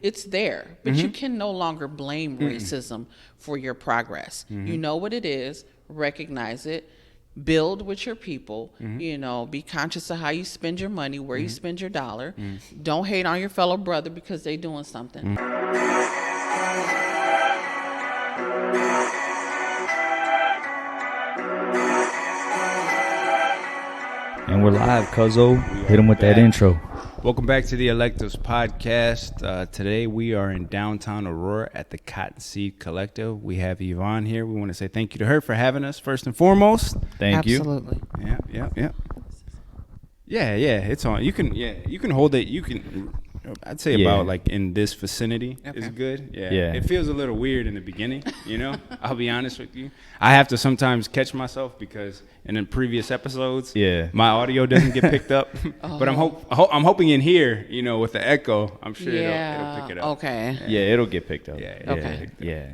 It's there, but you can no longer blame racism for your progress. You know what it is, recognize it, build with your people, be conscious of how you spend your money, where you spend your dollar. Don't hate on your fellow brother because they doing something. And we're live, cuzzo. Hit him with that intro. Welcome back to the Electives Podcast. Today we are in downtown Aurora at the Cottonseed Collective. We have Yvonne here. We want to say thank you to her for having us first and foremost. Thank you. Absolutely. Yeah. It's on. You can hold it. You can. I'd say about like in this vicinity is good. Yeah. It feels a little weird in the beginning, I'll be honest with you. I have to sometimes catch myself because in the previous episodes, my audio doesn't get picked up. But I'm hoping in here, with the echo, I'm sure it'll pick it up. Okay. Yeah, it'll get picked up. Yeah.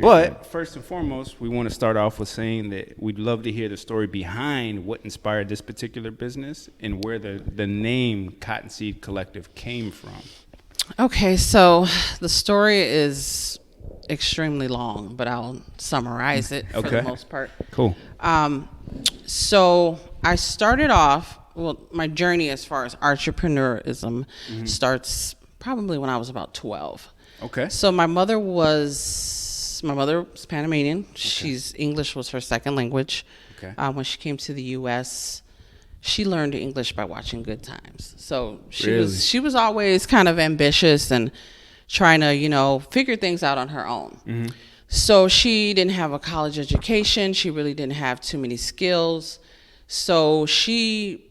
But first and foremost, we want to start off with saying that we'd love to hear the story behind what inspired this particular business and where the name Cottonseed Collective came from. Okay, so the story is extremely long, but I'll summarize it for the most part. Cool. So I started off, my journey as far as entrepreneurialism starts probably when I was about 12. Okay. So my mother was Panamanian. Okay. English was her second language. Okay. When she came to the U.S., she learned English by watching Good Times. So she was always kind of ambitious and trying to, figure things out on her own. Mm-hmm. So she didn't have a college education. She really didn't have too many skills. So she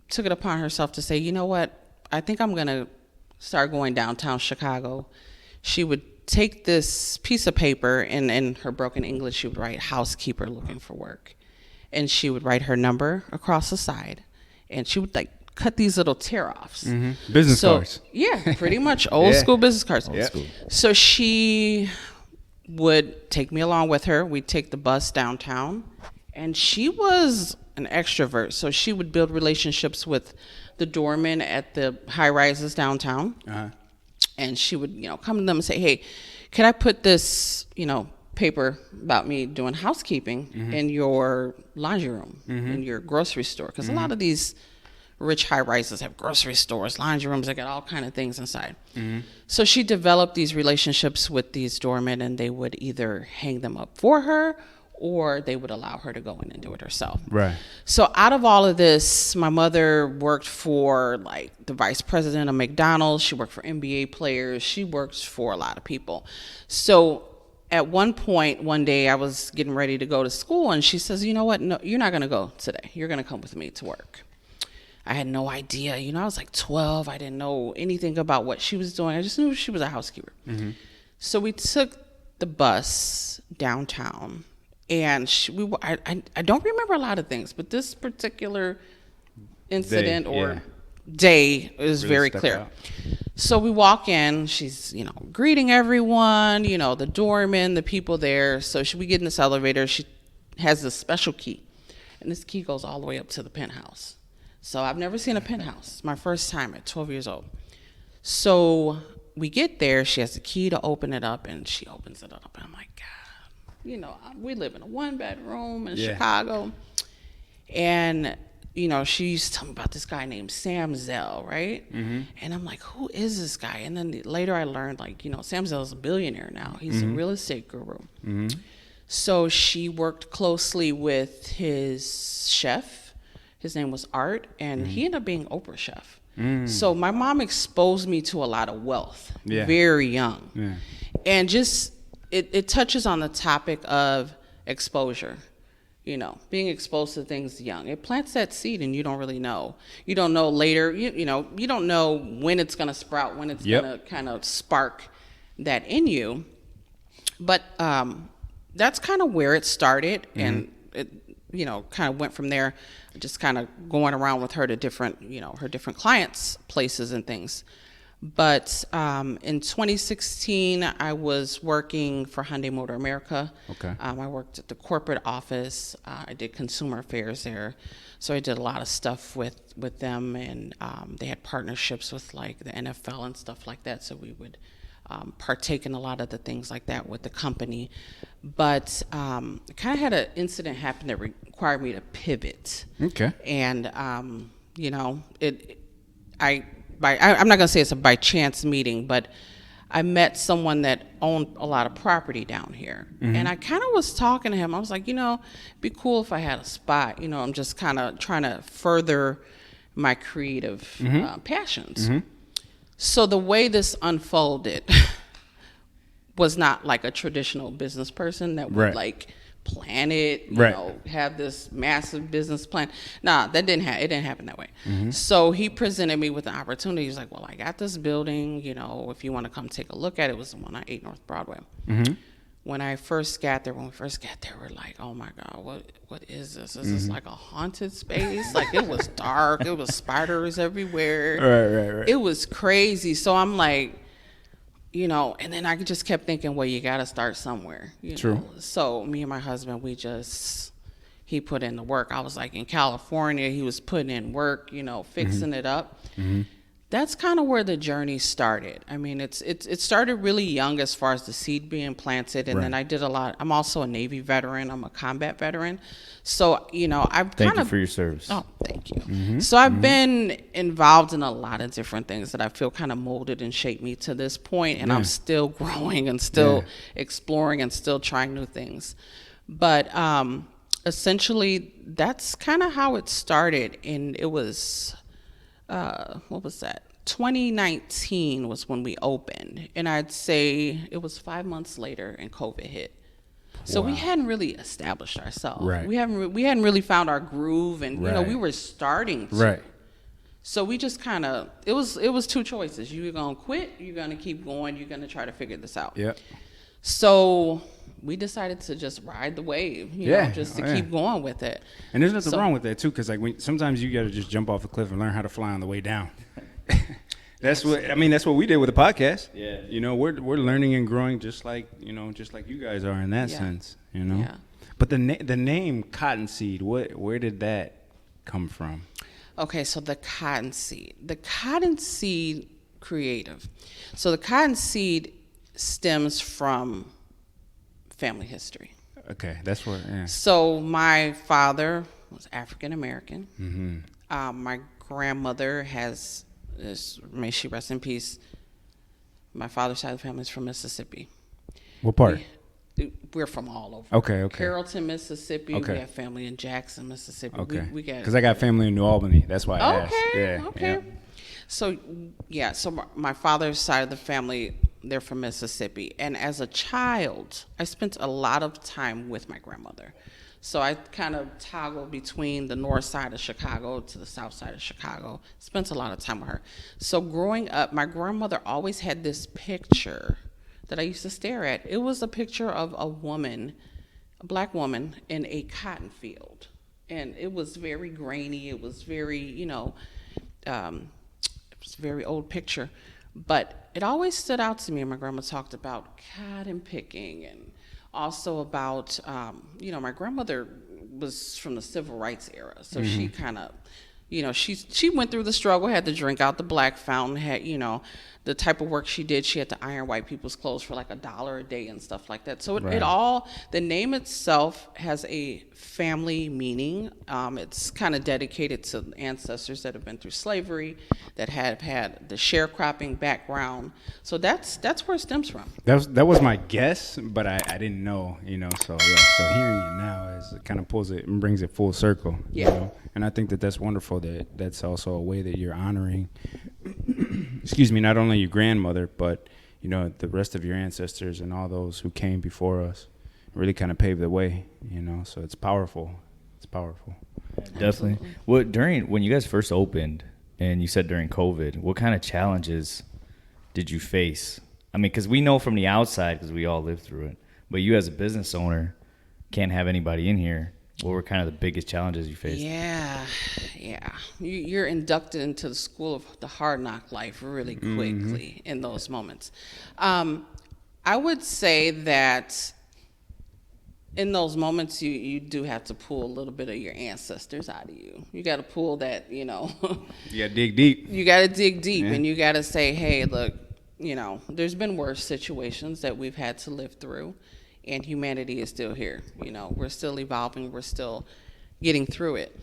took it upon herself to say, you know what? I think I'm going to start going downtown Chicago. She would take this piece of paper, and in her broken English, she would write housekeeper looking for work. And she would write her number across the side. And she would cut these little tear-offs. Mm-hmm. Business cards. Yeah, pretty much old school business cards. Old school. So she would take me along with her. We'd take the bus downtown. And she was an extrovert. So she would build relationships with the doormen at the high-rises downtown. Uh-huh. And she would, come to them and say, hey, can I put this, paper about me doing housekeeping in your laundry room, in your grocery store? Because a lot of these rich high-rises have grocery stores, laundry rooms, they got all kind of things inside. So she developed these relationships with these doormen, and they would either hang them up for her or they would allow her to go in and do it herself. Right. So out of all of this, my mother worked for the vice president of McDonald's. She worked for NBA players. She worked for a lot of people. So at one point, one day, I was getting ready to go to school, and she says, you know what? No, you're not going to go today. You're going to come with me to work. I had no idea. I was 12. I didn't know anything about what she was doing. I just knew she was a housekeeper. So we took the bus downtown. And I don't remember a lot of things, but this particular incident day is really very clear. Out. So we walk in, she's, greeting everyone, the doorman, the people there. So we get in this elevator. She has this special key, and this key goes all the way up to the penthouse. So I've never seen a penthouse. It's my first time at 12 years old. So we get there. She has the key to open it up, and she opens it up. And I'm like, God. We live in a one-bedroom in Chicago. And, she used to tell me about this guy named Sam Zell, right? Mm-hmm. And I'm like, who is this guy? And then later I learned, Sam Zell is a billionaire now. He's a real estate guru. Mm-hmm. So she worked closely with his chef. His name was Art, and he ended up being Oprah's chef. So my mom exposed me to a lot of wealth very young. Yeah. And just... It touches on the topic of exposure, being exposed to things young. It plants that seed, and you don't really know. You don't know later, you don't know when it's going to sprout, when it's going to kind of spark that in you. But that's kind of where it started, and it, kind of went from there, just kind of going around with her to different, her different clients' places and things. But in 2016, I was working for Hyundai Motor America. Okay. I worked at the corporate office. I did consumer affairs there. So I did a lot of stuff with them, and they had partnerships with like the NFL and stuff like that. So we would partake in a lot of the things like that with the company. But kind of had an incident happen that required me to pivot. Okay. And I'm not going to say it's a by chance meeting, but I met someone that owned a lot of property down here. Mm-hmm. And I kind of was talking to him. I was like, it'd be cool if I had a spot. I'm just kind of trying to further my creative passions. Mm-hmm. So the way this unfolded was not like a traditional business person that would like plan it, have this massive business plan. Nah, it didn't happen that way. Mm-hmm. So he presented me with an opportunity. He's like, well, I got this building, if you want to come take a look at it. It was the one on 8 North Broadway. Mm-hmm. When we first got there, we're like, oh my God, what is this? Is this like a haunted space? Like, it was dark. It was spiders everywhere. Right. It was crazy. So I'm like, and then I just kept thinking, well, you got to start somewhere. True. So me and my husband, he put in the work. I was like in California, he was putting in work, fixing it up. Mm-hmm. That's kind of where the journey started. I mean, it started really young as far as the seed being planted. And then I did a lot. I'm also a Navy veteran. I'm a combat veteran. So, Thank you for your service. Oh, thank you. Mm-hmm. So I've been involved in a lot of different things that I feel kind of molded and shaped me to this point. And I'm still growing and still exploring and still trying new things. But essentially, that's kind of how it started. And it was... what was that? 2019 was when we opened, and I'd say it was 5 months later, and COVID hit. So we hadn't really established ourselves. Right. We hadn't really found our groove, and we were starting to. Right. So we just kind of it was two choices. You're gonna quit. You're gonna keep going. You're gonna try to figure this out. Yeah. So we decided to just ride the wave, just to keep going with it. And there's nothing wrong with that too, because sometimes you got to just jump off a cliff and learn how to fly on the way down. That's what we did with the podcast. Yeah. We're learning and growing just like you guys are in that sense. Yeah. But the name Cottonseed, where did that come from? Okay, so the Cottonseed creative. So the Cottonseed stems from family history. Okay, that's what. Yeah. So my father was African American. Mm-hmm. My grandmother may she rest in peace. My father's side of the family is from Mississippi. What part? We're from all over. Okay. Carrollton, Mississippi. Okay. We have family in Jackson, Mississippi. Okay. Because I got family in New Albany. That's why I asked. Yeah. Okay. Yeah. So my father's side of the family, they're from Mississippi. And as a child, I spent a lot of time with my grandmother. So I kind of toggled between the north side of Chicago to the south side of Chicago. Spent a lot of time with her. So growing up, my grandmother always had this picture that I used to stare at. It was a picture of a black woman in a cotton field. And it was very grainy. It was very, it was a very old picture. But it always stood out to me. My grandma talked about cotton picking, and also about, my grandmother was from the civil rights era. So she kind of, she went through the struggle, had to drink out the black fountain, had, the type of work she did, she had to iron white people's clothes for like $1 a day and stuff like that. So the name itself has a family meaning. It's kind of dedicated to ancestors that have been through slavery, that have had the sharecropping background. So that's where it stems from. That was my guess, but I didn't know, So hearing it now it kind of pulls it and brings it full circle. Yeah. And I think that's wonderful. That's also a way that you're honoring, excuse me, not only your grandmother, but the rest of your ancestors and all those who came before us, really kind of paved the way. So it's powerful. It's powerful. Definitely. When you guys first opened, and you said during COVID, what kind of challenges did you face? I mean, because we know from the outside, because we all lived through it, but you as a business owner can't have anybody in here. What were kind of the biggest challenges you faced? Yeah. You're inducted into the school of the hard knock life really quickly in those moments. I would say that in those moments, you do have to pull a little bit of your ancestors out of you. You got to pull that, You got to dig deep. You got to dig deep, and you got to say, hey, look, there's been worse situations that we've had to live through, and humanity is still here. We're still evolving. We're still getting through it.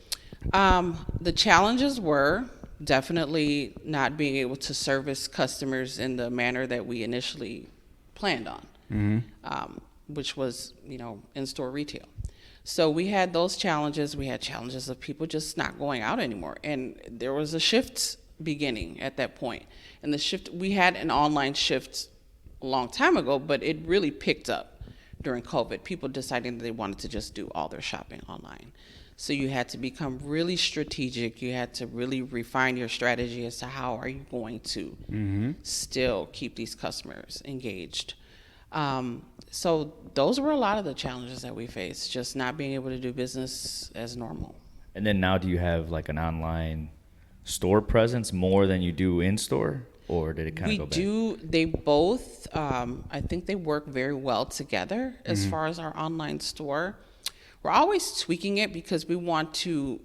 The challenges were definitely not being able to service customers in the manner that we initially planned on. Which was, in-store retail. So we had those challenges. We had challenges of people just not going out anymore. And there was a shift beginning at that point. And the shift, we had an online shift a long time ago, but it really picked up during COVID. People deciding that they wanted to just do all their shopping online. So you had to become really strategic. You had to really refine your strategy as to how are you going to still keep these customers engaged. So those were a lot of the challenges that we faced, just not being able to do business as normal. And then now do you have like an online store presence more than you do in store, or did it kind of go back? We do. They both, I think they work very well together as far as our online store. We're always tweaking it because we want to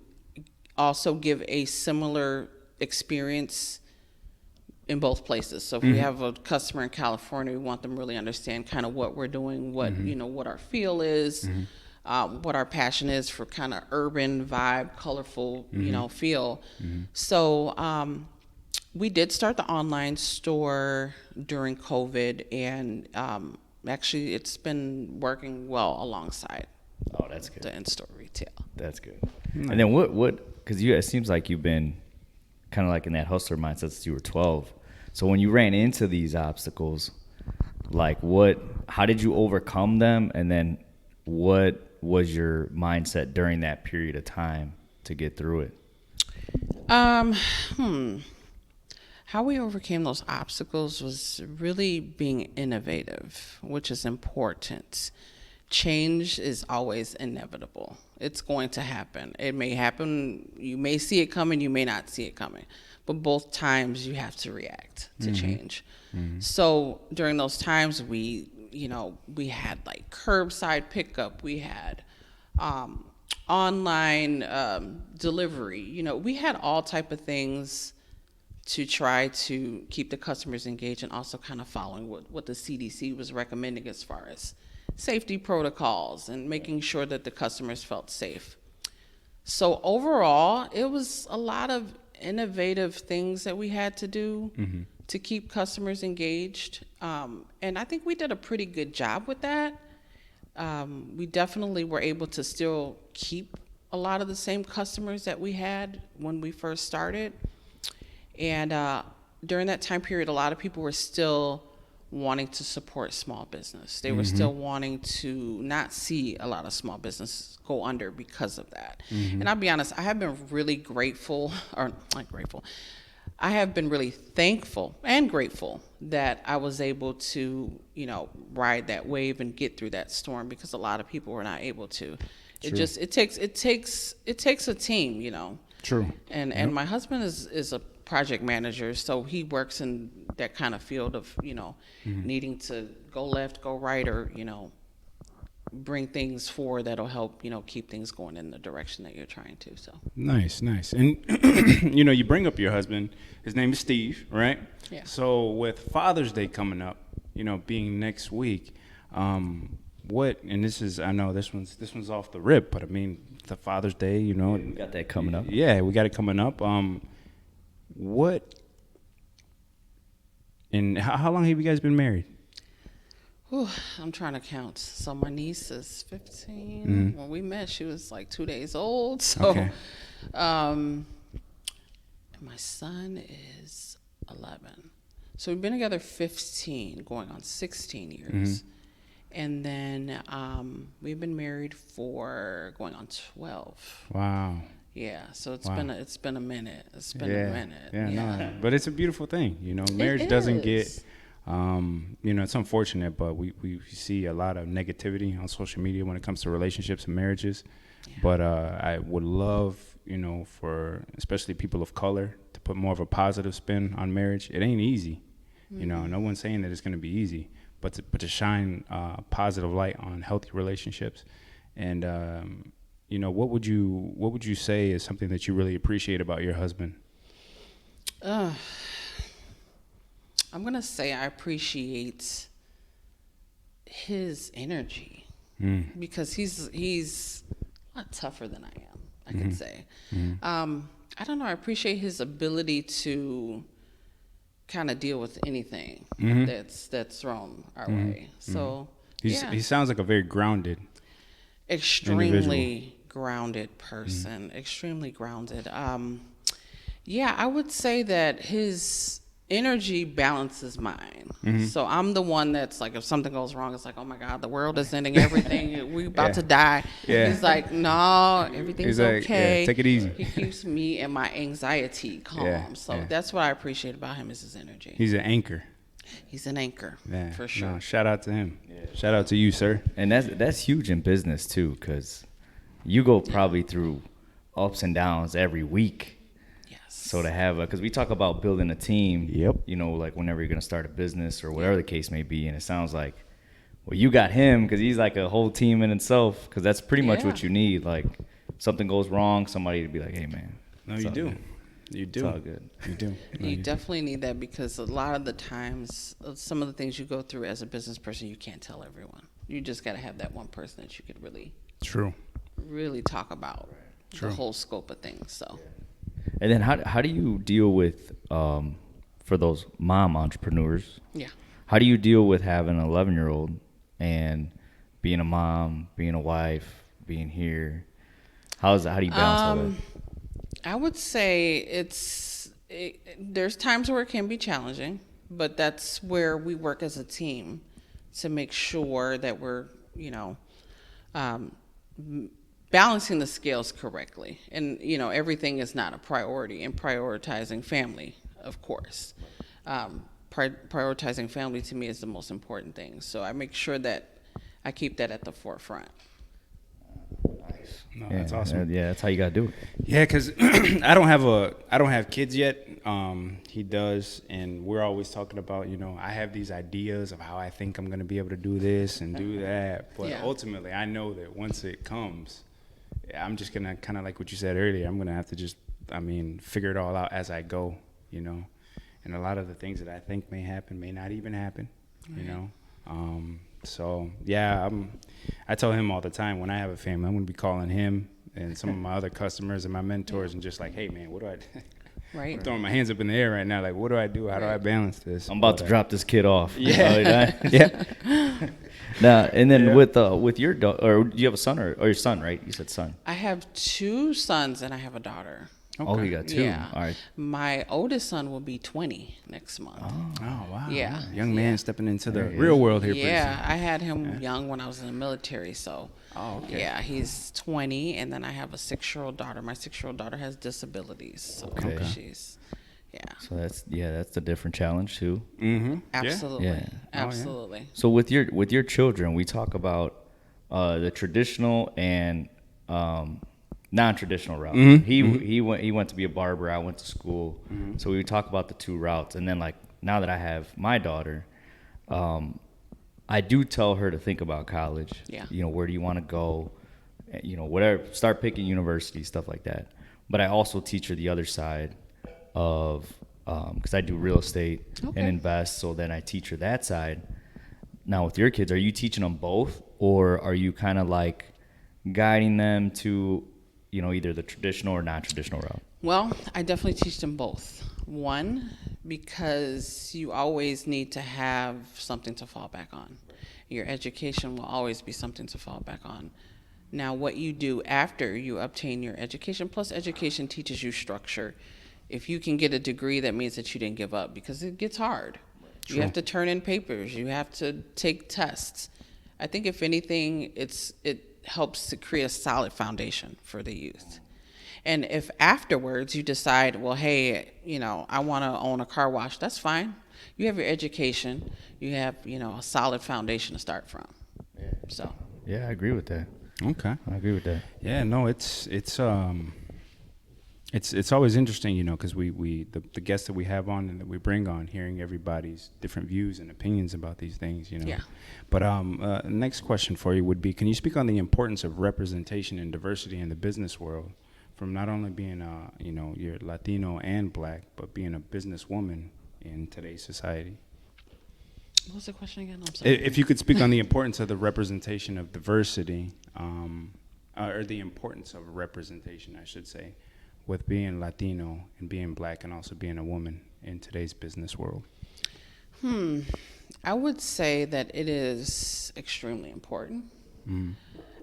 also give a similar experience in both places. So if we have a customer in California, we want them to really understand kind of what we're doing, what what our feel is, what our passion is for kind of urban vibe, colorful, feel. So we did start the online store during COVID, and actually it's been working well alongside. Oh, that's good. The in-store retail. That's good. And then what? Because it seems like you've been kind of like in that hustler mindset since you were 12. So when you ran into these obstacles, like how did you overcome them? And then what was your mindset during that period of time to get through it? How we overcame those obstacles was really being innovative, which is important. Change is always inevitable. It's going to happen. It may happen. You may see it coming. You may not see it coming. But both times you have to react to change. So during those times, we had like curbside pickup. We had online delivery. We had all type of things to try to keep the customers engaged and also kind of following what the CDC was recommending as far as safety protocols and making sure that the customers felt safe. So overall, it was a lot of innovative things that we had to do to keep customers engaged. And I think we did a pretty good job with that. We definitely were able to still keep a lot of the same customers that we had when we first started. And during that time period, a lot of people were still wanting to support small business. They were still wanting to not see a lot of small businesses go under because of that. And I'll be honest, I have been really grateful, or not grateful, I have been really thankful and grateful that I was able to, ride that wave and get through that storm, because a lot of people were not able to. It takes a team, True. And my husband is a project manager, so he works in that kind of field of needing to go left, go right, or bring things forward that'll help keep things going in the direction that you're trying to. So nice. And you bring up your husband. His name is Steve, right? Yeah. So with Father's Day coming up, being next week, and this is, I know this one's off the rip, but I mean the Father's Day, we got that coming up. Yeah, we got it coming up. What and how long have you guys been married? I'm trying to count. So my niece is 15. When we met, she was like 2 days old. So, okay. And my son is 11. So we've been together 15, going on 16 years. And then we've been married for going on 12. Wow. Yeah, so it's been a minute. It's been a minute. Yeah. No, but it's a beautiful thing. Marriage doesn't get, it's unfortunate, but we see a lot of negativity on social media when it comes to relationships and marriages. But I would love, for especially people of color to put more of a positive spin on marriage. It ain't easy. No one's saying that it's going to be easy, but to shine positive light on healthy relationships. And, what would you say is something that you really appreciate about your husband? I'm going to say I appreciate his energy because he's a lot tougher than I am, I could say. I don't know. I appreciate his ability to kind of deal with anything that's thrown our way. So he sounds like a very grounded, extremely grounded person. Extremely grounded. I would say that his energy balances mine. So I'm the one that's like, if something goes wrong, it's like, oh my God, the world is ending, everything, we about to die. He's like, no, everything's okay. Take it easy. He keeps me and my anxiety calm. So that's what I appreciate about him, is his energy. He's an anchor. He's an anchor, for sure. No, shout out to him. Shout out to you, sir. And that's huge in business too, because you go probably through ups and downs every week. So to have because we talk about building a team, like whenever you're going to start a business or whatever the case may be, and it sounds like, well, you got him because he's like a whole team in itself, because that's pretty much what you need. Like, something goes wrong, somebody to be like, hey, man. No, you do. Good. You do. It's all good. You do. You definitely need that, because a lot of the times, some of the things you go through as a business person, you can't tell everyone. You just got to have that one person that you could really talk about the whole scope of things. So. And then how do you deal with, for those mom entrepreneurs, how do you deal with having an 11-year-old and being a mom, being a wife, being here? How do you balance all that? I would say there's times where it can be challenging, but that's where we work as a team to make sure that we're, balancing the scales correctly. And, everything is not a priority, and prioritizing family, of course. Prioritizing family to me is the most important thing. So I make sure that I keep that at the forefront. Nice. No, that's awesome. Yeah, that's how you gotta do it. Yeah, because I don't have kids yet. He does, and we're always talking about, I have these ideas of how I think I'm gonna be able to do this and do that. But ultimately, I know that once it comes, I'm just gonna kind of like what you said earlier. I'm gonna have to just, figure it all out as I go, And a lot of the things that I think may happen may not even happen, So yeah, I tell him all the time, when I have a family, I'm gonna be calling him and some of my other customers and my mentors and just like, hey man, what do I do? Right. I'm throwing my hands up in the air right now, like, what do I do? How do I balance this? I'm about to drop this kid off. Yeah. Now, and then with your daughter, or do you have a son or your son, right? You said son. I have 2 sons and I have a daughter. Okay. Oh, you got 2. Yeah. All right. My oldest son will be 20 next month. Oh wow. Yeah. Young man stepping into the real world here. Yeah, I had him young when I was in the military, so. Oh, okay. Yeah, he's 20, and then I have a 6-year-old daughter. My 6-year-old daughter has disabilities, so she's. Yeah. So that's a different challenge too. Mm-hmm. Absolutely. Yeah. Absolutely. So with your children, we talk about the traditional and non-traditional route. Mm-hmm. He went to be a barber. I went to school. Mm-hmm. So we talk about the 2 routes. And then, like, now that I have my daughter, I do tell her to think about college. Yeah. Where do you want to go? Whatever. Start picking university, stuff like that. But I also teach her the other side of, because I do real estate and invest. So then I teach her that side. Now with your kids, are you teaching them both, or are you kind of like guiding them to, either the traditional or non-traditional route? Well, I definitely teach them both. One, because you always need to have something to fall back on. Your education will always be something to fall back on. Now, what you do after you obtain your education, plus education teaches you structure. If you can get a degree, that means that you didn't give up, because it gets hard. True. You have to turn in papers. You have to take tests. I think if anything, it helps to create a solid foundation for the youth. And if afterwards you decide, well, hey, I want to own a car wash, that's fine. You have your education. You have, a solid foundation to start from. Yeah. So. Yeah, I agree with that. Okay, I agree with that. Yeah, no, it's always interesting, you know, because the guests that we have on and that we bring on, hearing everybody's different views and opinions about these things, you know. Yeah. But next question for you would be: can you speak on the importance of representation and diversity in the business world, from not only being you know, you're Latino and Black, but being a businesswoman in today's society? What was the question again? I'm sorry. If you could speak on the importance of the representation of diversity, or the importance of representation, I should say, with being Latino and being Black and also being a woman in today's business world. I would say that it is extremely important.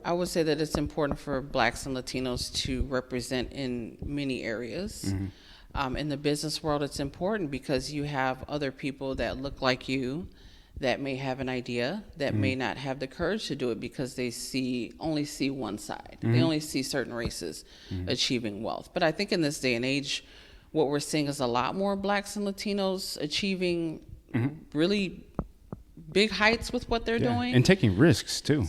I would say that it's important for Blacks and Latinos to represent in many areas. In the business world, it's important because you have other people that look like you that may have an idea that may not have the courage to do it because they only see one side. They only see certain races achieving wealth. But I think in this day and age, what we're seeing is a lot more Blacks and Latinos achieving really big heights with what they're doing. And taking risks too.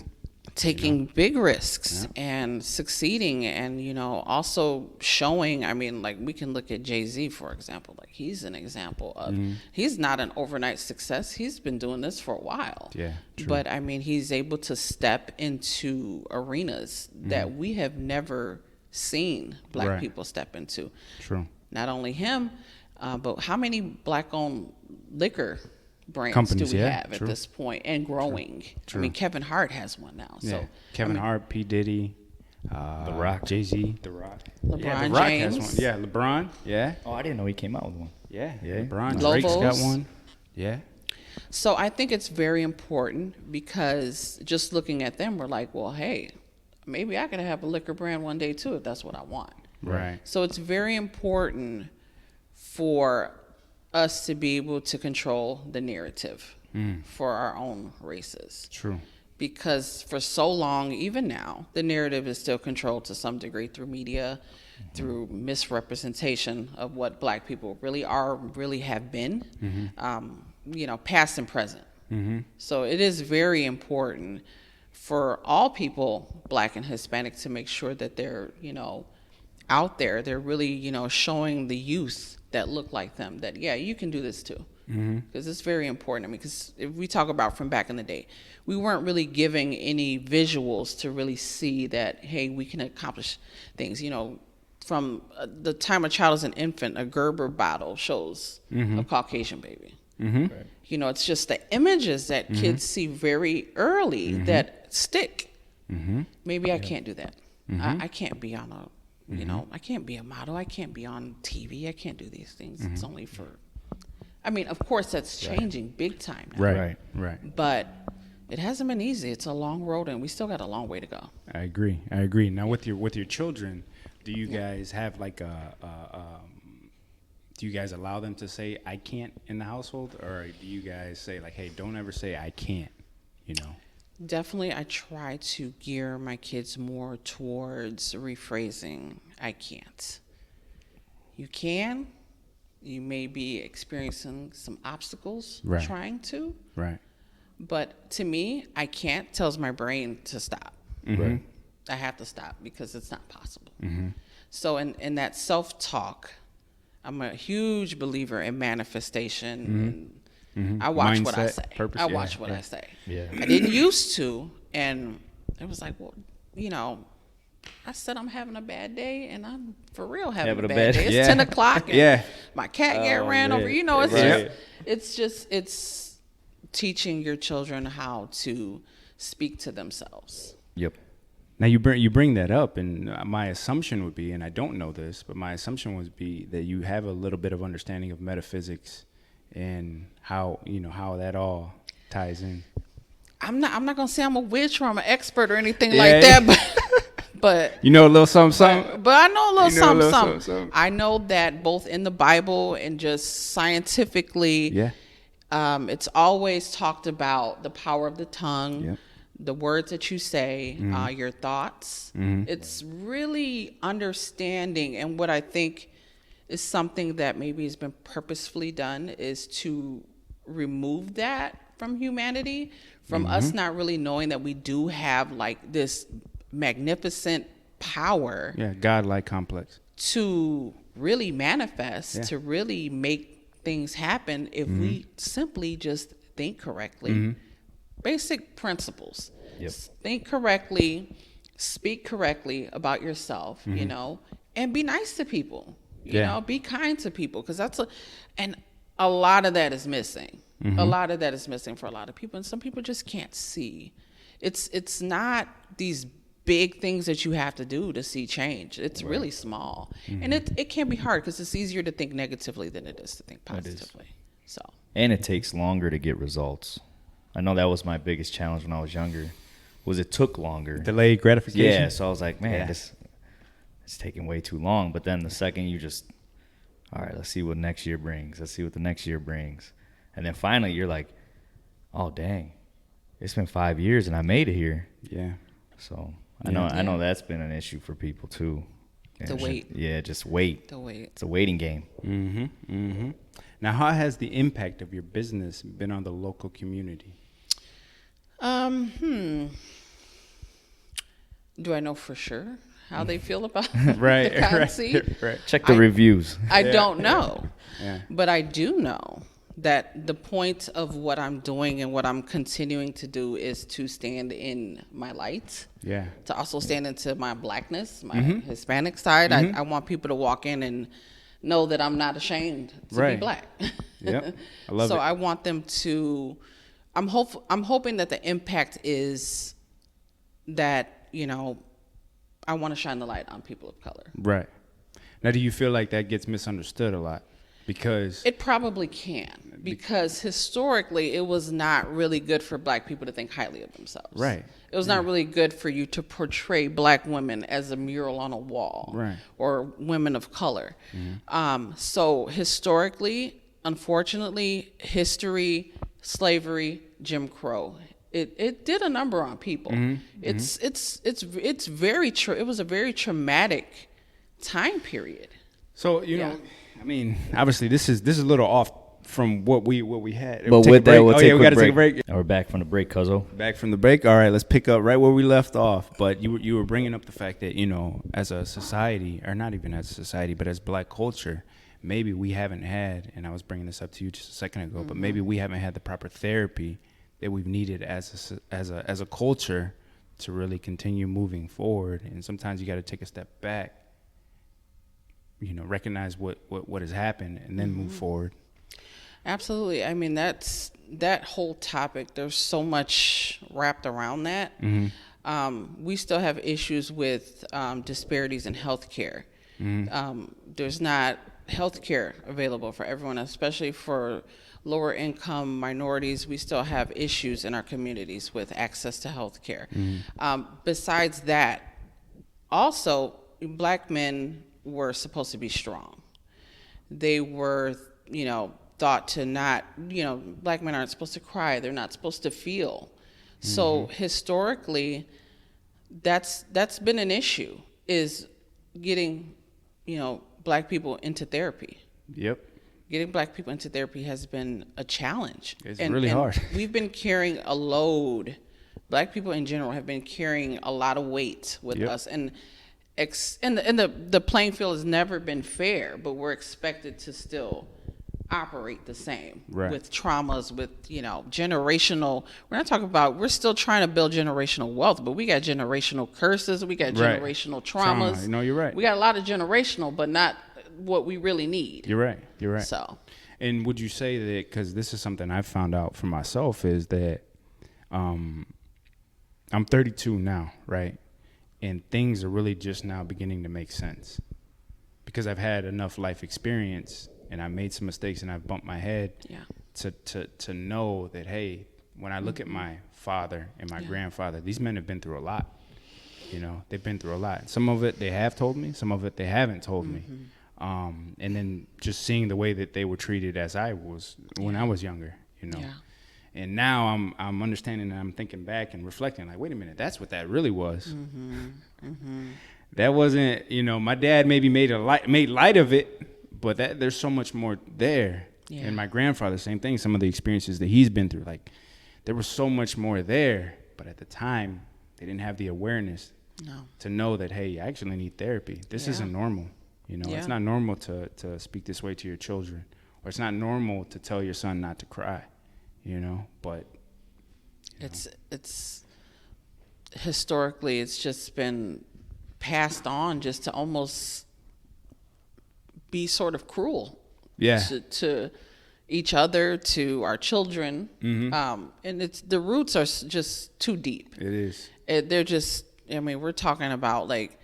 Taking big risks and succeeding, and, you know, also showing, I mean, like, we can look at Jay-Z, for example. Like, he's an example of, he's not an overnight success. He's been doing this for a while. Yeah, true. But, I mean, he's able to step into arenas that we have never seen Black people step into. True. Not only him, but how many Black-owned liquor brands companies do we have at this point, and growing? True. I mean, Kevin Hart has one now. So Kevin Hart, P. Diddy, The Rock, Jay-Z, The Rock, LeBron The Rock James has one. Yeah, LeBron. Yeah, Oh, I didn't know he came out with one. yeah. Yeah. LeBron. Lobos. Drake's got one. Yeah. So I think it's very important because just looking at them, we're like, well, hey, maybe I could have a liquor brand one day too if that's what I want. Right. So it's very important for us to be able to control the narrative for our own races. True. Because for so long, even now, the narrative is still controlled to some degree through media, through misrepresentation of what Black people really are, really have been, you know, past and present. So it is very important for all people, Black and Hispanic, to make sure that they're, you know, out there. They're really, you know, showing the youth that look like them that, yeah, you can do this too. Because it's very important. I mean, because if we talk about from back in the day, we weren't really giving any visuals to really see that, hey, we can accomplish things. You know, from the time a child is an infant, a Gerber bottle shows a Caucasian baby. Right. You know, it's just the images that kids see very early that stick. Maybe I can't do that. I can't be on a, you know, I can't be a model. I can't be on TV. I can't do these things. It's only for, I mean, of course, that's changing big time now. Right. But it hasn't been easy. It's a long road, and we still got a long way to go. I agree. Now, with your children, do you guys have like do you guys allow them to say "I can't" in the household, or do you guys say like, "Hey, don't ever say I can't"? You know. Definitely, I try to gear my kids more towards rephrasing "I can't." You can. You may be experiencing some obstacles trying to. Right. But to me, I can't tells my brain to stop. Right. I have to stop because it's not possible. So in that self-talk, I'm a huge believer in manifestation. And I watch what I say. Purpose, I watch what I say. Yeah. I didn't used to, and it was like, well, you know, I said I'm having a bad day, and I'm for real having a bad day. It's 10 o'clock, and my cat got ran over. You know, it's it's teaching your children how to speak to themselves. Yep. Now you bring that up, and my assumption would be, and I don't know this, but my assumption would be that you have a little bit of understanding of metaphysics and how that all ties in. I'm not gonna say I'm a witch or I'm an expert or anything like that, but you know a little something. But I know a little something. I know that both in the Bible and just scientifically, it's always talked about the power of the tongue, the words that you say, your thoughts. It's really understanding, and what I think is something that maybe has been purposefully done is to remove that from humanity, from us not really knowing that we do have like this magnificent power. Yeah, godlike complex. To really manifest, to really make things happen if we simply just think correctly. Basic principles. Yep. Think correctly, speak correctly about yourself, you know, and be nice to people. You know, be kind to people, because and a lot of that is missing. A lot of that is missing for a lot of people, and some people just can't see. It's not these big things that you have to do to see change. It's really small, and it can be hard because it's easier to think negatively than it is to think positively. So, and it takes longer to get results. I know that was my biggest challenge when I was younger. Was it took longer? Delayed gratification. Yeah, so I was like, man, it's taking way too long. But then the second you just, all right, let's see what next year brings. Let's see what the next year brings. And then finally you're like, oh, dang, it's been 5 years and I made it here. Yeah. So I know that's been an issue for people too. The wait. Just wait. The wait. It's a waiting game. Now, how has the impact of your business been on the local community? Do I know for sure how they feel about right, the cotton seed? Right. Check the reviews. I don't know. But I do know that the point of what I'm doing and what I'm continuing to do is to stand in my light. Yeah. To also stand into my blackness, my Hispanic side. I want people to walk in and know that I'm not ashamed to be black. Yep. I love it. So I want them to, I'm hoping that the impact is that, you know, I want to shine the light on people of color. Right. Now, do you feel like that gets misunderstood a lot? Because it probably can, because historically it was not really good for black people to think highly of themselves. Right. It was not really good for you to portray black women as a mural on a wall, right, or women of color. So historically, unfortunately, history, slavery, Jim Crow, it did a number on people. It's very true. It was a very traumatic time period. So you know, I mean, obviously this is a little off from what we had. But with that, we got to take a break. We're back from the break, Cuzzo. Back from the break. All right, let's pick up right where we left off. But you were bringing up the fact that, you know, as a society, or not even as a society, but as black culture, maybe we haven't had, and I was bringing this up to you just a second ago, but maybe we haven't had the proper therapy that we've needed as a culture to really continue moving forward. And sometimes you got to take a step back, you know, recognize what has happened and then move forward. Absolutely. I mean, that whole topic, there's so much wrapped around that. We still have issues with disparities in healthcare. There's not healthcare available for everyone, especially for lower income minorities. We still have issues in our communities with access to healthcare. Besides that, also, black men were supposed to be strong. They were, you know, thought to not, you know, black men aren't supposed to cry. They're not supposed to feel. So historically, that's been an issue, is getting, you know, black people into therapy. Yep. Getting black people into therapy has been a challenge. It's really hard. We've been carrying a load. Black people in general have been carrying a lot of weight with us, and the playing field has never been fair, but we're expected to still operate the same with traumas, with, you know, generational. We're still trying to build generational wealth, but we got generational curses, we got generational traumas. No, you're right. We got a lot of generational, but not what we really need. You're right. So, and would you say that, because this is something I found out for myself, is that I'm 32 now, right? And things are really just now beginning to make sense, because I've had enough life experience and I made some mistakes and I've bumped my head to know that, hey, when I look at my father and my grandfather, these men have been through a lot. You know, they've been through a lot. Some of it they have told me, some of it they haven't told me. And then just seeing the way that they were treated as I was when I was younger, you know. And now I'm understanding, and I'm thinking back and reflecting, like, wait a minute, that's what that really was. That wasn't, you know, my dad maybe made light of it, but there's so much more there. And my grandfather, same thing. Some of the experiences that he's been through, like, there was so much more there, but at the time they didn't have the awareness. No. To know that, hey, you actually need therapy. This isn't normal. It's not normal to speak this way to your children, or it's not normal to tell your son not to cry, but it's historically, it's just been passed on just to almost be sort of cruel to each other, to our children. And the roots are just too deep. It is. They're just, we're talking about, like,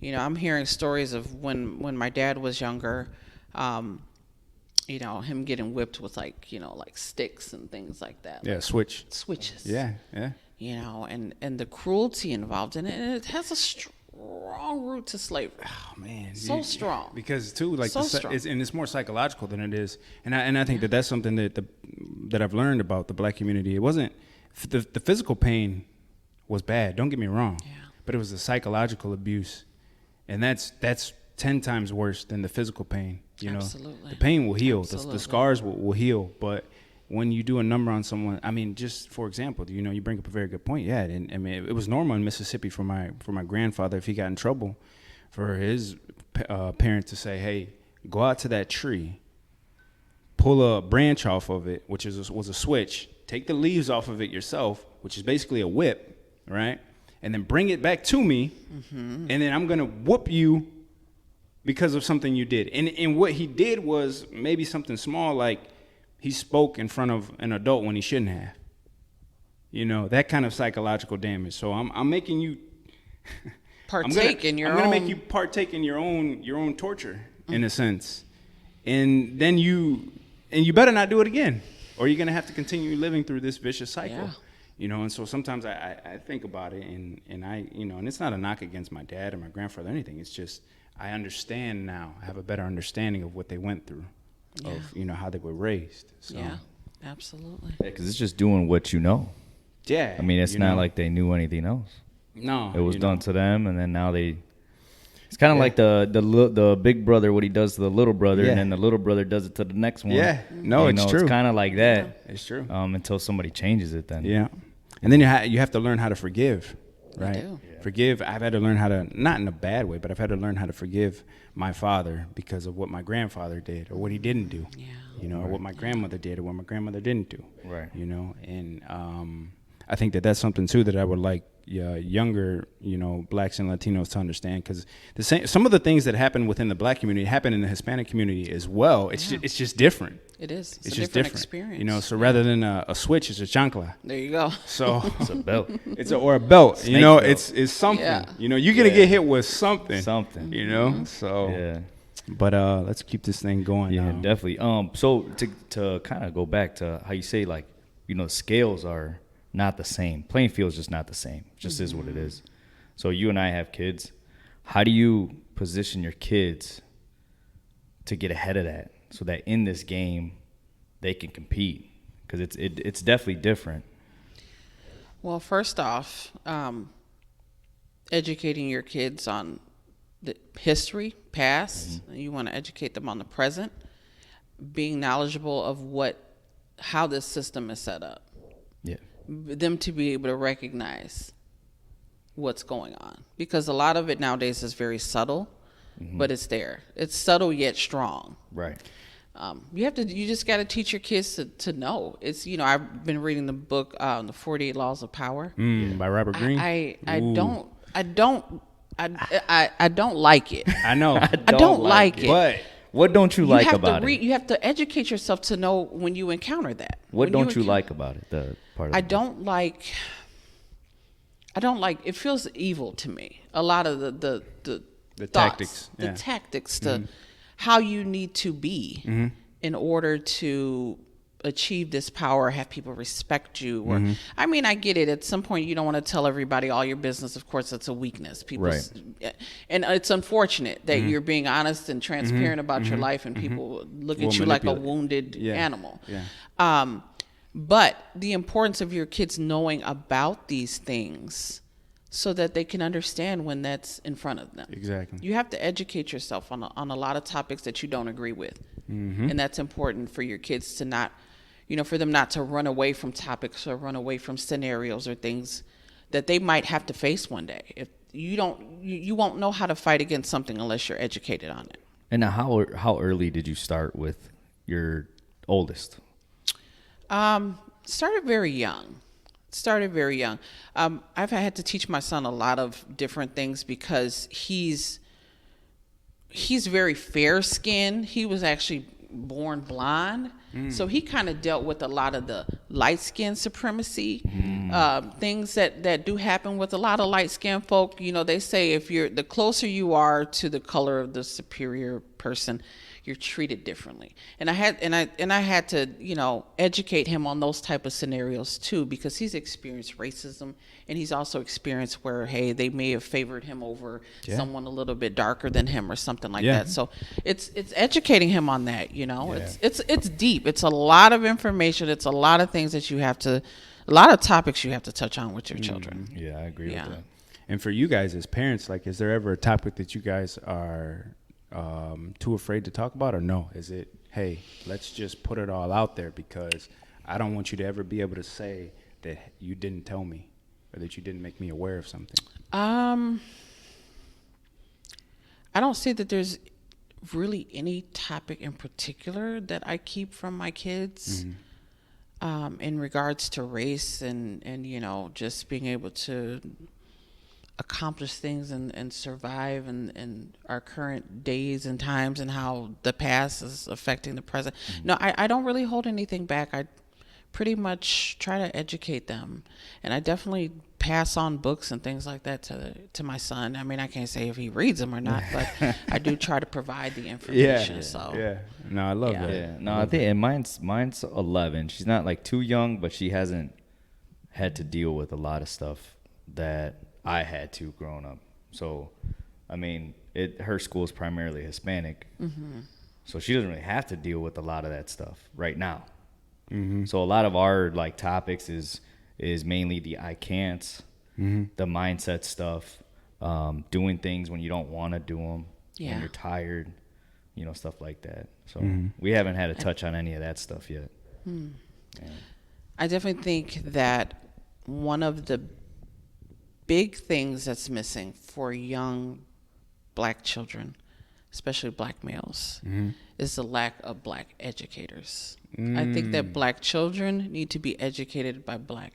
I'm hearing stories of when my dad was younger, him getting whipped with like sticks and things like that. Yeah, like switches. Yeah. And the cruelty involved in it, and it has a strong root to slavery. Oh man, so strong. Because too, like, so strong. It's more psychological than it is. And I think that's something that I've learned about the Black community. It wasn't the physical pain was bad. Don't get me wrong. Yeah. But it was the psychological abuse, and that's 10 times worse than the physical pain. Absolutely. The pain will heal. Absolutely. The scars will heal. But when you do a number on someone, just for example, you bring up a very good point. Yeah, and it was normal in Mississippi for my grandfather, if he got in trouble, for his parent to say, "Hey, go out to that tree, pull a branch off of it, which was a switch, take the leaves off of it yourself, which is basically a whip, right? And then bring it back to me, and then I'm gonna whoop you because of something you did." And what he did was maybe something small, like he spoke in front of an adult when he shouldn't have. That kind of psychological damage. So I'm making you partake in your own. I'm gonna make you partake in your own torture, in a sense. And then you better not do it again, or you're gonna have to continue living through this vicious cycle. Yeah. And so sometimes I think about it, and I, and it's not a knock against my dad or my grandfather or anything. It's just I understand now. I have a better understanding of what they went through, of how they were raised. So. Yeah, absolutely. Yeah, because it's just doing what you know. Yeah. It's not like they knew anything else. No. It was done to them, and then now they. It's kind of like the big brother, what he does to the little brother, and then the little brother does it to the next one. Yeah. No, it's true. It's kind of like that. Yeah. It's true. Until somebody changes it, then. Yeah. And then you have to learn how to forgive, right? Yeah. Forgive. I've had to learn how to, not in a bad way, but I've had to learn how to forgive my father because of what my grandfather did or what he didn't do. Yeah. Or what my grandmother did or what my grandmother didn't do. Right. And I think that's something too that I would like younger, Blacks and Latinos to understand, because some of the things that happen within the Black community happen in the Hispanic community as well. It's just different. It is. It's a just different experience. experience. So rather than a switch, it's a chancla. There you go. So it's a belt. Or a belt. Snake belt. It's something. Yeah. You're gonna get hit with something. Something. So. Yeah. But let's keep this thing going. Yeah, now. definitely. So to kind of go back to how you say, like, scales are not the same. Playing field is just not the same. It just is what it is. So you and I have kids. How do you position your kids to get ahead of that, so that in this game they can compete? Because it's definitely different. Well, first off, educating your kids on the history, past. You want to educate them on the present. Being knowledgeable of how this system is set up. Yeah. Them to be able to recognize what's going on, because a lot of it nowadays is very subtle, but it's there. It's subtle yet strong. Right. You just got to teach your kids to know. It's, I've been reading the book, The 48 Laws of Power by Robert Greene. I don't like it. I know. I don't like it. But what don't you like about it? You have to educate yourself to know when you encounter that. What don't you like about it? The part of I don't like. It feels evil to me. A lot of the thoughts, tactics, the tactics, how you need to be in order to achieve this power, have people respect you. Or I get it. At some point, you don't want to tell everybody all your business. Of course, it's a weakness. And it's unfortunate that you're being honest and transparent about your life, and people look at you like a wounded animal. Yeah. But the importance of your kids knowing about these things so that they can understand when that's in front of them. Exactly. You have to educate yourself on a lot of topics that you don't agree with. And that's important for your kids to not, for them not to run away from topics or run away from scenarios or things that they might have to face one day. If you won't know how to fight against something unless you're educated on it. And now how early did you start with your oldest? Started very young. I've had to teach my son a lot of different things because he's very fair skinned. He was actually born blonde. So he kind of dealt with a lot of the light skin supremacy, things that do happen with a lot of light skinned folk. You know, they say the closer you are to the color of the superior person, you're treated differently. And I had to, you know, educate him on those type of scenarios too, because he's experienced racism, and he's also experienced where, hey, they may have favored him over someone a little bit darker than him or something like that. So it's educating him on that, you know. It's deep. It's a lot of information. It's a lot of things that a lot of topics you have to touch on with your children. Yeah, I agree with that. And for you guys as parents, like, is there ever a topic that you guys are too afraid to talk about, or no? Is it, hey, let's just put it all out there because I don't want you to ever be able to say that you didn't tell me or that you didn't make me aware of something? I don't see that there's really any topic in particular that I keep from my kids in regards to race and you know, just being able to accomplish things and survive in our current days and times, and how the past is affecting the present. No, I don't really hold anything back. I pretty much try to educate them, and I definitely pass on books and things like that to my son. I mean, I can't say if he reads them or not, but I do try to provide the information. No, I love that. Yeah, no, I think, and mine's 11. She's not like too young, but she hasn't had to deal with a lot of stuff that I had to growing up. So, I mean, her school is primarily Hispanic, so she doesn't really have to deal with a lot of that stuff right now. So a lot of our like topics is mainly the I can'ts, the mindset stuff, doing things when you don't want to do them, when you're tired, you know, stuff like that. So we haven't had a touch on any of that stuff yet. Yeah. I definitely think that one of the big things that's missing for young black children, especially black males, is the lack of black educators. I think that black children need to be educated by black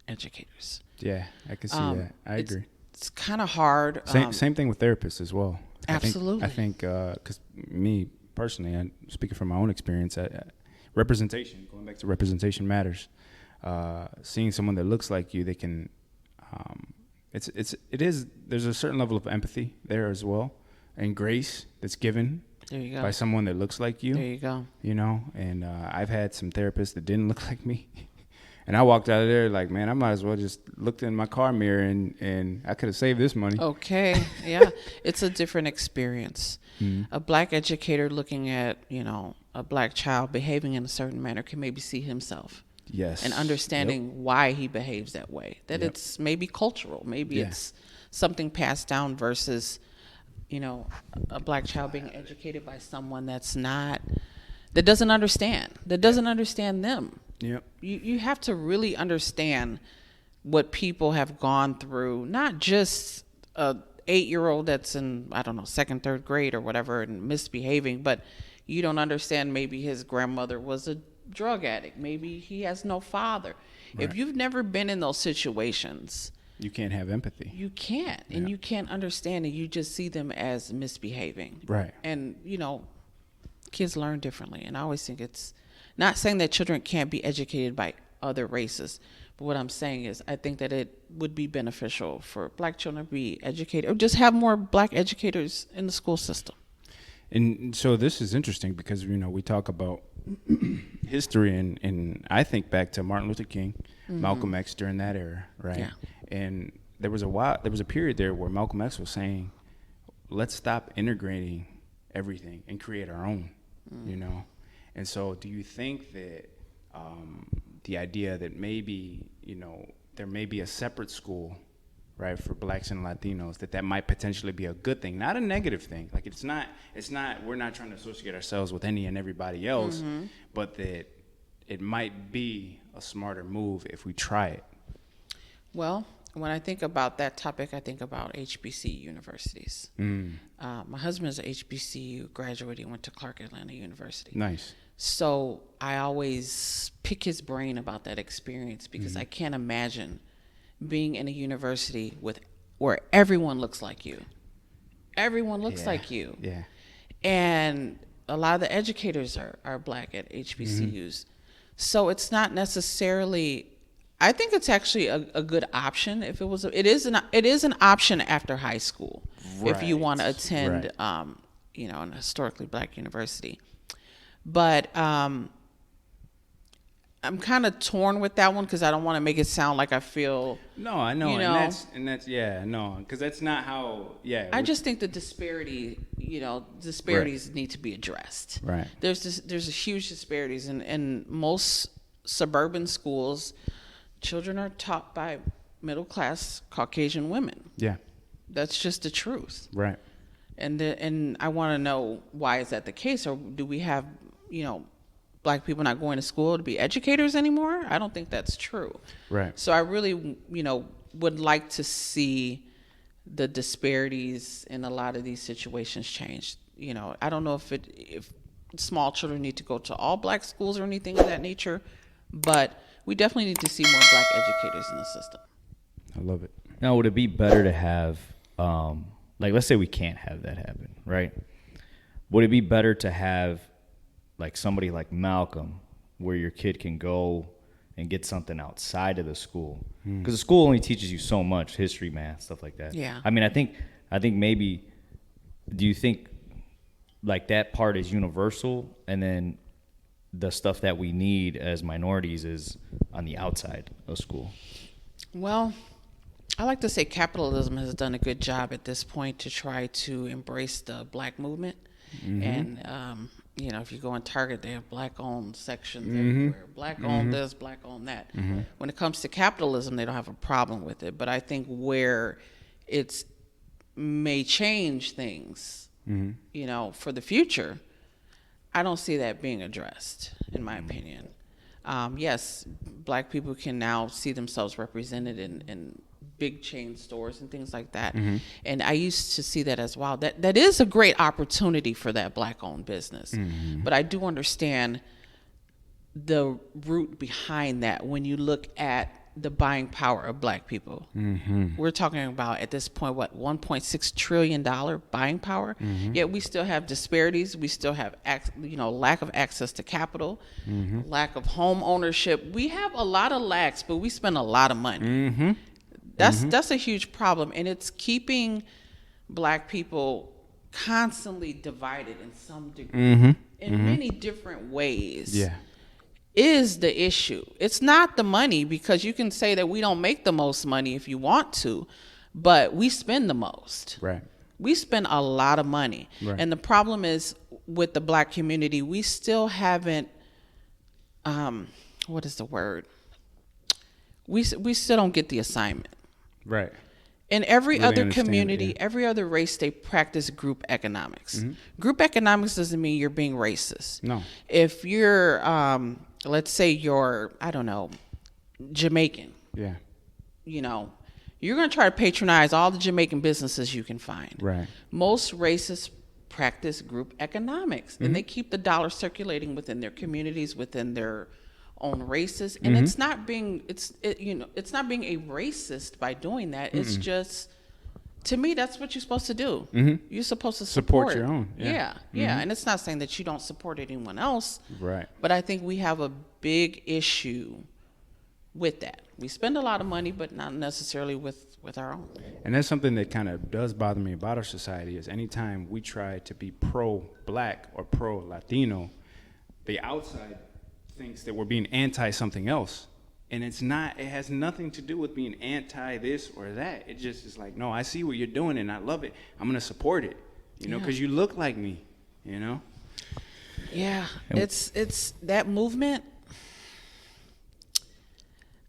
educators. Yeah, I can see that. I agree. It's kind of hard. Same thing with therapists as well. Absolutely. I think because me personally, I'm speaking from my own experience, representation, going back to representation matters. Seeing someone that looks like you, they can, there's a certain level of empathy there as well, and grace that's given by someone that looks like you. There you go. You know, and I've had some therapists that didn't look like me. And I walked out of there like, man, I might as well just looked in my car mirror and I could have saved this money. Okay, yeah. It's a different experience. A black educator looking at, you know, a black child behaving in a certain manner can maybe see himself. Yes. And understanding why he behaves that way. That it's maybe cultural. Maybe it's something passed down versus, you know, a black child being educated by someone that doesn't understand them. Yep. You have to really understand what people have gone through, not just a 8-year-old that's in, I don't know, 2nd, 3rd grade or whatever and misbehaving, but you don't understand maybe his grandmother was a drug addict. Maybe he has no father. Right. If you've never been in those situations, you can't have empathy. You can't. And you can't understand, and you just see them as misbehaving. Right. And, you know, kids learn differently. And I always think it's not saying that children can't be educated by other races, but what I'm saying is I think that it would be beneficial for black children to be educated, or just have more black educators in the school system. And so this is interesting because, you know, we talk about history and I think back to Martin Luther King, Malcolm X during that era, right? Yeah. And there was a period there where Malcolm X was saying, let's stop integrating everything and create our own, you know? And so do you think that the idea that maybe, you know, there may be a separate school, right, for blacks and Latinos, that might potentially be a good thing, not a negative thing. Like it's not, we're not trying to associate ourselves with any and everybody else, but that it might be a smarter move if we try it. Well, when I think about that topic, I think about HBCU universities. My husband is an HBCU graduate. He went to Clark Atlanta University. Nice. So I always pick his brain about that experience because I can't imagine being in a university where everyone looks like you. Everyone looks like you. Yeah. And a lot of the educators are black at HBCUs. So it's not necessarily, I think it's actually a good option if it is an option after high school if you want to attend an historically black university. But I'm kind of torn with that one because I don't want to make it sound like I feel. No, I know, and that's because that's not how. Yeah, I just think the disparities need to be addressed. Right. There's a huge disparities in most suburban schools. Children are taught by middle class Caucasian women. Yeah. That's just the truth. Right. And I want to know, why is that the case, or do we have black people not going to school to be educators anymore? I don't think that's true. Right. So I really, would like to see the disparities in a lot of these situations changed. I don't know if small children need to go to all black schools or anything of that nature, but we definitely need to see more black educators in the system. I love it. Now, would it be better to have, let's say we can't have that happen, right? Would it be better to have like somebody like Malcolm, where your kid can go and get something outside of the school? Because the school only teaches you so much, history, math, stuff like that. Yeah. I mean, I think maybe, do you think like that part is universal, and then the stuff that we need as minorities is on the outside of school? Well, I like to say capitalism has done a good job at this point to try to embrace the black movement. And, if you go on Target, they have black-owned sections everywhere. Black-owned this, black-owned that. When it comes to capitalism, they don't have a problem with it. But I think where it's may change things, for the future, I don't see that being addressed, in my opinion. Yes, black people can now see themselves represented in big chain stores and things like that. And I used to see that as well. That is a great opportunity for that black-owned business. But I do understand the root behind that when you look at the buying power of black people. We're talking about, at this point, $1.6 trillion buying power. Yet we still have disparities. We still have lack of access to capital, lack of home ownership. We have a lot of lacks, but we spend a lot of money. That's a huge problem, and it's keeping black people constantly divided in some degree, in many different ways. Yeah. Is the issue. It's not the money, because you can say that we don't make the most money if you want to, but we spend the most. Right. We spend a lot of money. Right. And the problem is, with the black community, we still haven't, what is the word? We still don't get the assignment. Right. In every Really other understand community, it, yeah. every other race, they practice group economics. Group economics doesn't mean you're being racist. No. If you're, let's say you're, I don't know, Jamaican. Yeah. You're going to try to patronize all the Jamaican businesses you can find. Right. Most racists practice group economics, and they keep the dollar circulating within their communities, within their own races, and it's not being it's not being a racist by doing that. It's just, to me, that's what you're supposed to do. You're supposed to support your own. Yeah. And it's not saying that you don't support anyone else. Right. But I think we have a big issue with that. We spend a lot of money, but not necessarily with our own. And that's something that kind of does bother me about our society, is anytime we try to be pro-black or pro-Latino, the outside thinks that we're being anti something else, and it's not. It has nothing to do with being anti this or that. It just is like, no, I see what you're doing and I love it. I'm gonna support it, because you look like me, Yeah, it's that movement.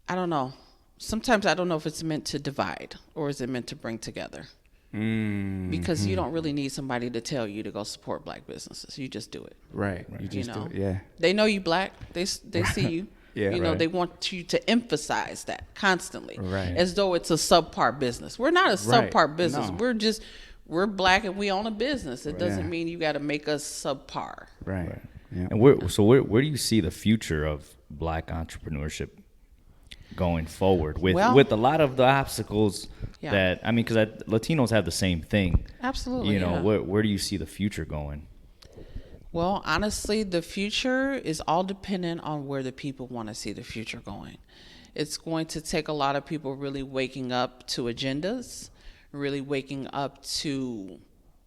I don't know. Sometimes I don't know if it's meant to divide or is it meant to bring together. Because you don't really need somebody to tell you to go support black businesses. You just do it. Right. You just do it. Yeah. They know you black. They see you. They want you to emphasize that constantly, as though it's a subpar business. We're not a subpar business. No. We're black and we own a business. It doesn't mean you got to make us subpar. Right. Yeah. And where do you see the future of black entrepreneurship going forward with a lot of the obstacles that, I mean, because Latinos have the same thing. Absolutely. Where do you see the future going? Well, honestly, the future is all dependent on where the people want to see the future going. It's going to take a lot of people really waking up to agendas, really waking up to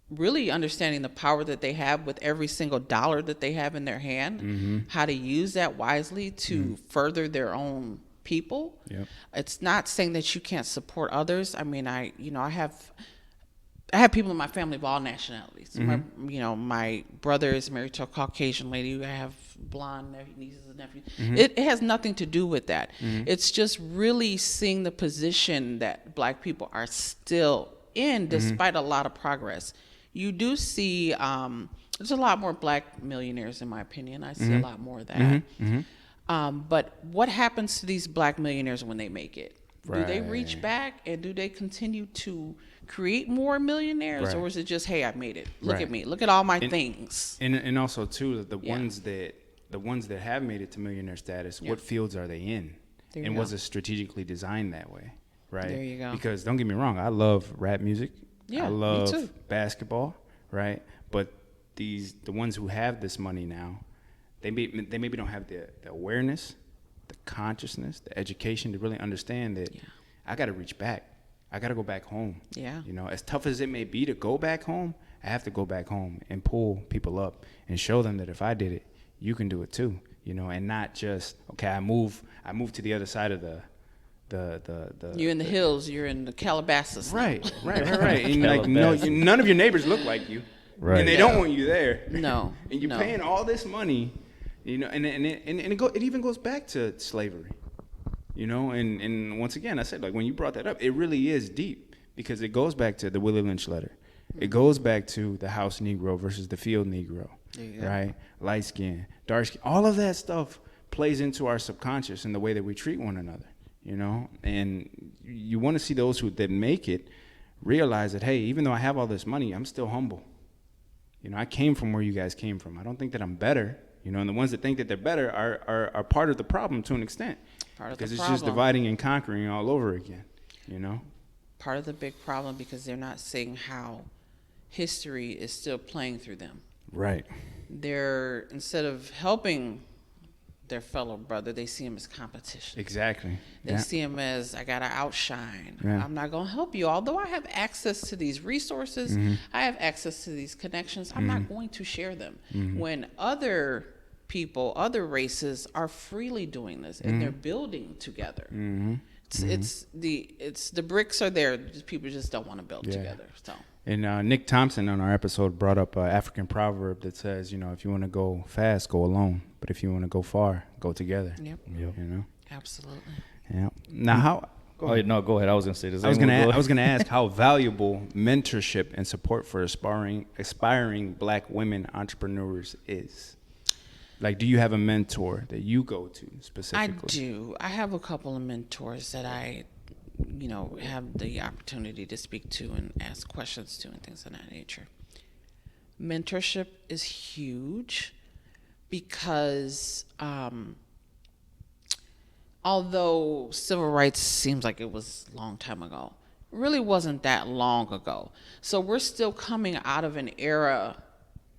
really understanding the power that they have with every single dollar that they have in their hand, how to use that wisely to further their own people. Yep. It's not saying that you can't support others. I mean, I have people in my family of all nationalities. My brother is married to a Caucasian lady. I have blonde nieces and nephews. It has nothing to do with that. It's just really seeing the position that black people are still in, despite a lot of progress. You do see there's a lot more black millionaires, in my opinion. I see a lot more of that. But what happens to these black millionaires when they make it? Right. Do they reach back and do they continue to create more millionaires, or is it just, hey, I made it? Look at me. Look at all my things. And also too, the ones that have made it to millionaire status, what fields are they in? And was it strategically designed that way? Right. There you go. Because don't get me wrong, I love rap music. Yeah, I love basketball. Right. But the ones who have this money now, they maybe don't have the awareness, the consciousness, the education to really understand that I got to reach back. I got to go back home. Yeah. As tough as it may be to go back home, I have to go back home and pull people up and show them that if I did it, you can do it too. And not just, okay, I move to the other side of the you're in the hills, you're in the Calabasas. Right. And like none of your neighbors look like you. Right. And they don't want you there. No. And you're paying all this money, and it even goes back to slavery. And once again, I said, like, when you brought that up, it really is deep because it goes back to the Willie Lynch letter. It goes back to the house Negro versus the field Negro, right? Light skin, dark skin, all of that stuff plays into our subconscious and the way that we treat one another, and you want to see those that make it realize that, hey, even though I have all this money, I'm still humble. I came from where you guys came from. I don't think that I'm better, and the ones that think that they're better are part of the problem to an extent. Because it's just dividing and conquering all over again, Part of the big problem because they're not seeing how history is still playing through them. Right. They're, instead of helping their fellow brother, they see him as competition. Exactly. They see him as, I got to outshine. Yeah. I'm not going to help you. Although I have access to these resources, I have access to these connections, I'm not going to share them. When other people, other races are freely doing this and they're building together. It's the bricks are there. People just don't want to build together. So. And Nick Thompson on our episode brought up an African proverb that says, if you want to go fast, go alone. But if you want to go far, go together. Yep. Absolutely. Yeah. Now, how? Go ahead. No, go ahead. I was going to say this. I was going to ask how valuable mentorship and support for aspiring black women entrepreneurs is. Like, do you have a mentor that you go to specifically? I do. I have a couple of mentors that I, have the opportunity to speak to and ask questions to and things of that nature. Mentorship is huge because although civil rights seems like it was a long time ago, it really wasn't that long ago. So we're still coming out of an era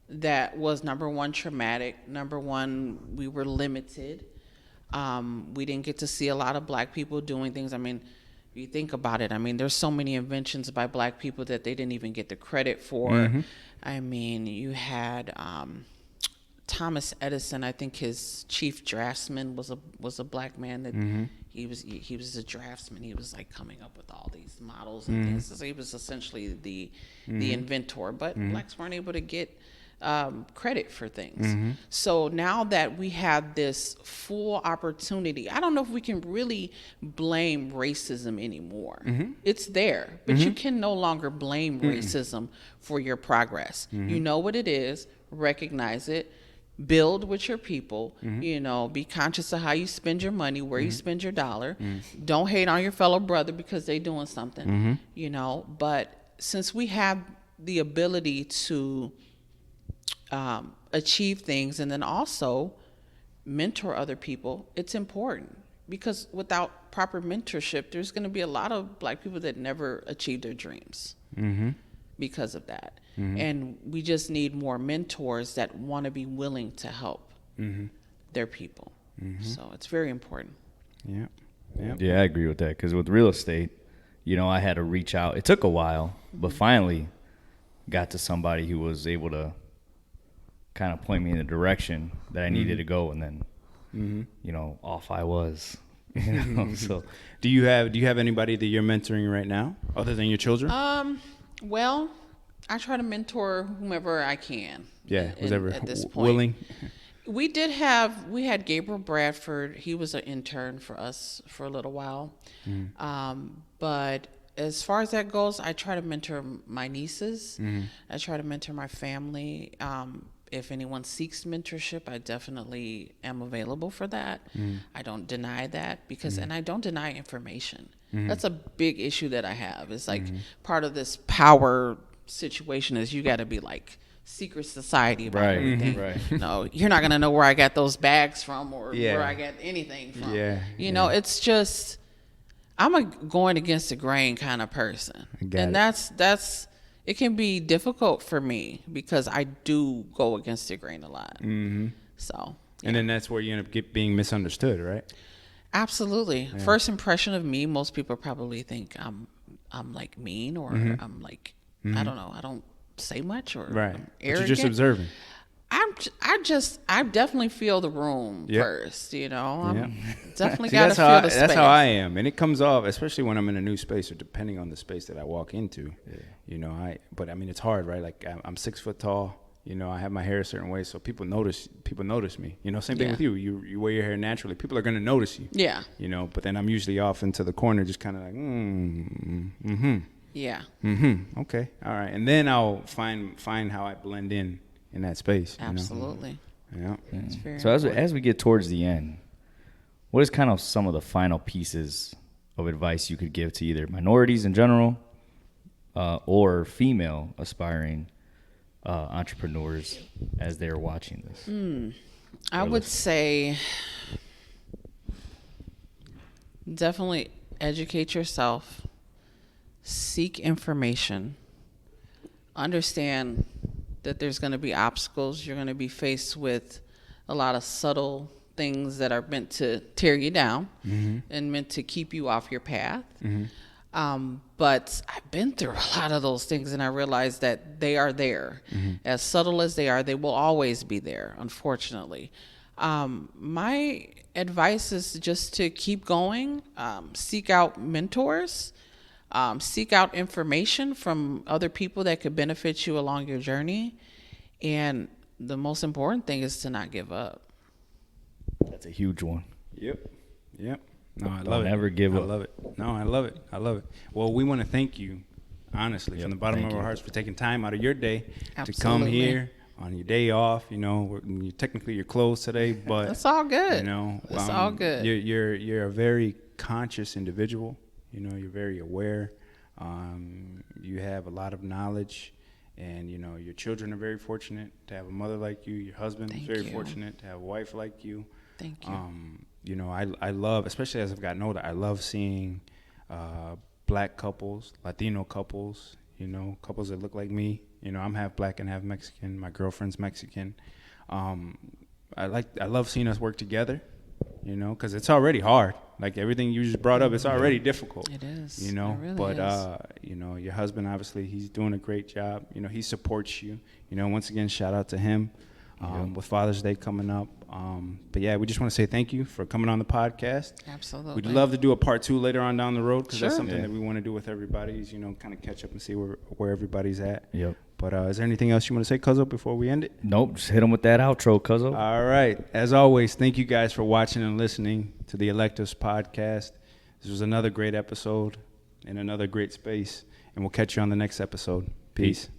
that was, number one, traumatic. Number one, we were limited. We didn't get to see a lot of black people doing things. I mean, if you think about it, there's so many inventions by black people that they didn't even get the credit for. I mean, you had Thomas Edison. I think his chief draftsman was a black man. That he was a draftsman. He was like coming up with all these models and things. So he was essentially the inventor. But blacks weren't able to get credit for things. So now that we have this full opportunity, I don't know if we can really blame racism anymore. It's there, but you can no longer blame racism for your progress. You know what it is, recognize it, build with your people, be conscious of how you spend your money, where you spend your dollar. Don't hate on your fellow brother because they doing something, but since we have the ability to achieve things and then also mentor other people, it's important, because without proper mentorship, there's going to be a lot of Black people that never achieve their dreams because of that. And we just need more mentors that want to be willing to help their people. So it's very important. Yeah, I agree with that, because with real estate, I had to reach out. It took a while, but finally got to somebody who was able to kind of point me in the direction that I needed to go, and then off I was. So do you have anybody that you're mentoring right now other than your children? Well, I try to mentor whomever I can. Yeah, whoever at this point. Willing. We had Gabriel Bradford. He was an intern for us for a little while. But as far as that goes, I try to mentor my nieces. I try to mentor my family. If anyone seeks mentorship, I definitely am available for that. I don't deny that, and I don't deny information. That's a big issue that I have. It's like part of this power situation is you got to be like secret society about everything. No, you're not going to know where I got those bags from or where I got anything from. It's just, I'm a going against the grain kind of person. That's it can be difficult for me because I do go against the grain a lot. So, and then that's where you end up being misunderstood, right? Absolutely. Yeah. First impression of me, most people probably think I'm like mean, or I'm like, I don't know, I don't say much, or I'm arrogant. But you're just observing. I definitely feel the room first, I'm definitely got to feel the space. That's how I am. And it comes off, especially when I'm in a new space, or depending on the space that I walk into, but I mean, it's hard, right? Like I'm 6 foot tall, I have my hair a certain way. So people notice me, same thing with you. You wear your hair naturally. People are going to notice you, but then I'm usually off into the corner, just kind of like, yeah. Okay. All right. And then I'll find how I blend in that space. Absolutely. Yeah. So as we get towards the end, what is kind of some of the final pieces of advice you could give to either minorities in general or female aspiring entrepreneurs as they're watching this? I would say definitely educate yourself. Seek information. Understand that there's going to be obstacles. You're going to be faced with a lot of subtle things that are meant to tear you down and meant to keep you off your path. But I've been through a lot of those things, and I realized that they are there. As subtle as they are, they will always be there, unfortunately. My advice is just to keep going, seek out mentors, seek out information from other people that could benefit you along your journey. And the most important thing is to not give up. That's a huge one. Yep. No, I love it. Never give up. I love it. No, I love it. Well, we want to thank you, honestly, from the bottom of our hearts, for taking time out of your day to come here on your day off. Technically you're closed today, but that's all good. It's all good. You're a very conscious individual. You're very aware. You have a lot of knowledge, and your children are very fortunate to have a mother like you. Your husband is very fortunate to have a wife like you. Thank you. I love, especially as I've gotten older, I love seeing Black couples, Latino couples, couples that look like me. I'm half Black and half Mexican. My girlfriend's Mexican. I love seeing us work together, because it's already hard. Like everything you just brought up, it's already difficult. It is. It really is. Your husband, obviously, he's doing a great job. He supports you. Once again, shout out to him with Father's Day coming up. But yeah, we just want to say thank you for coming on the podcast. Absolutely. We'd love to do a part 2 later on down the road, because that's something that we want to do with everybody, is, kind of catch up and see where everybody's at. Yep. But is there anything else you want to say, Cuzzo, before we end it? Nope. Just hit him with that outro, Cuzzo. All right. As always, thank you guys for watching and listening to the Electives podcast. This was another great episode in another great space, and we'll catch you on the next episode. Peace.